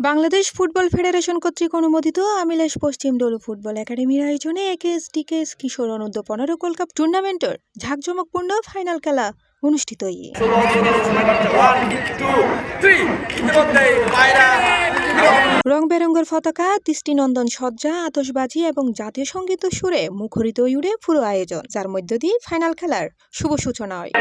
Bangladesh football federation কর্তৃক অনুমোদিত আমিলেশ পশ্চিম Dolu football একাডেমির আয়োজনে একেএস কিশোর অনূর্ধ্ব ১৫ গোল্ড কাপ টুর্নামেন্টের ঝাঁকজমকপূর্ণ ফাইনাল খেলা অনুষ্ঠিত রং বেরঙ্গের পতাকা, দৃষ্টিনন্দন সজ্জা, আতশবাজি এবং জাতীয় সঙ্গীত সুরে মুখরিত উড়ে পুরো আয়োজন, যার মধ্য দিয়ে ফাইনাল খেলার শুভ সূচনা হয়।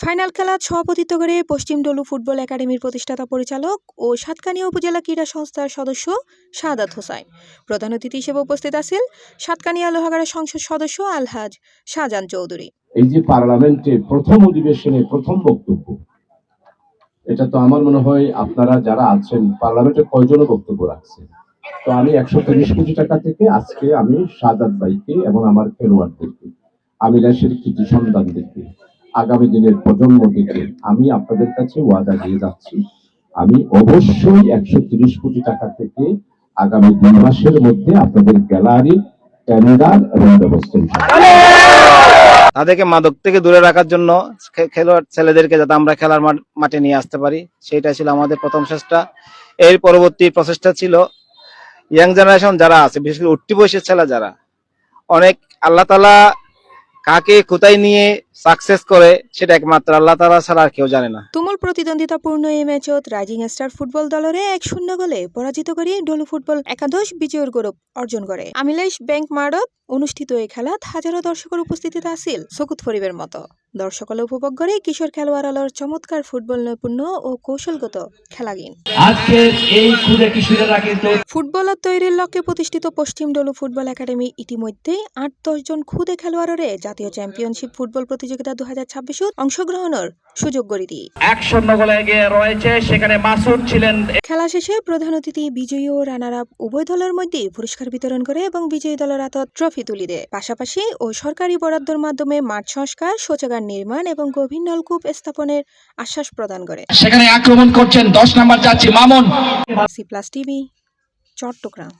ফাইনাল খেলা সভাপতিত্ব করে পশ্চিম ডলু ফুটবল একাডেমির প্রতিষ্ঠাতা পরিচালক ও সাতকানিয়া উপজেলা ক্রীড়া সংস্থার সদস্য শাহাদাত হোসাইন। প্রধান অতিথি হিসেবে উপস্থিত আছেন সাতকানিয়া লোহাগাড়া সংসদ সদস্য আলহাজ শাহজাহান চৌধুরী। এই যে পার্লামেন্টে প্রথম অধিবেশনে প্রথম বক্তব্য, এটা তো আমার মনে হয় আপনারা যারা আছেন পার্লামেন্টে কয়জন বক্তব্য রাখছেন। তো আমি 130 কোটি টাকা থেকে আজকে আমি শাহাদাত ভাইকে এবং আমার খেলোয়াড়দেরকে, আমিলেশের কৃতি সন্তানদেরকে, আগামী দিনের প্রজন্ম থেকে আমি আপনাদের কাছে ওয়াদা দিয়ে যাচ্ছি, আমি অবশ্যই 130 কোটি টাকা থেকে আগামী 2 মাসের মধ্যে আপনাদের গ্যালারি, ক্যামেরার এবং ব্যবস্থা তাদেরকে মাদক থেকে দূরে রাখার জন্য খেলোয়াড় ছেলেদেরকে যাতে আমরা খেলার মাঠে নিয়ে আসতে পারি, সেটা ছিল আমাদের প্রথম চেষ্টা। এর পরবর্তী প্রচেষ্টা ছিল ইয়াং জেনারেশন যারা আছে, বিশেষ করে উঠতি বয়সের ছেলে যারা, অনেক আল্লাহ তাআলা কাকে কোথায় নিয়ে সাকসেস করে সেটা একমাত্র আল্লাহ তাআলা ছাড়া আর কেউ জানে না। তুমুল প্রতিদ্বন্দ্বিতাপূর্ণ এই ম্যাচত রাইজিং স্টার ফুটবল দলরে 1-0 গোলে পরাজিত করে ডলু ফুটবল একাদশ বিজয়ের গৌরব অর্জন করে। আমিলেশ ব্যাংক মাঠত অনুষ্ঠিত এই খেলাত হাজারো দর্শকের উপস্থিতিতে আছিল চকুত ফরিবের মতো। দর্শকলে উপভোগ করে কিশোর খেলোয়াড়ালর চমৎকার ফুটবল নৈপুণ্য ও কৌশলগত খেলাগিন। ফুটবলার তৈরির লক্ষ্যে প্রতিষ্ঠিত পশ্চিম ডলু ফুটবল একাডেমি ইতিমধ্যে 8-10 জন খুদে খেলোয়াড়রে জাতীয় চ্যাম্পিয়নশিপ ফুটবল প্রতিযোগিতা 2026 অংশগ্রহণের সুযোগ করে দিয়ে 1-0 গোলে এগিয়ে রয়েছে। সেখানে মাসুদ ছিলেন। খেলা শেষে প্রধান অতিথি বিজয়ী ও রানার আপ উভয় দলের মধ্যে পুরস্কার বিতরণ করে এবং বিজয়ী দলের হাতত ট্রফি তুলে দেয়। পাশাপাশি ও সরকারি বরাদ্দের মাধ্যমে মাঠ সংস্কার, শৌচাগার নির্মাণ এবং গভীর নলকূপ স্থাপনের আশ্বাস প্রদান করে। সেখানে আক্রমণ করছেন 10 নম্বর যাচ্ছি Mamun. C plus TV, Chittagong.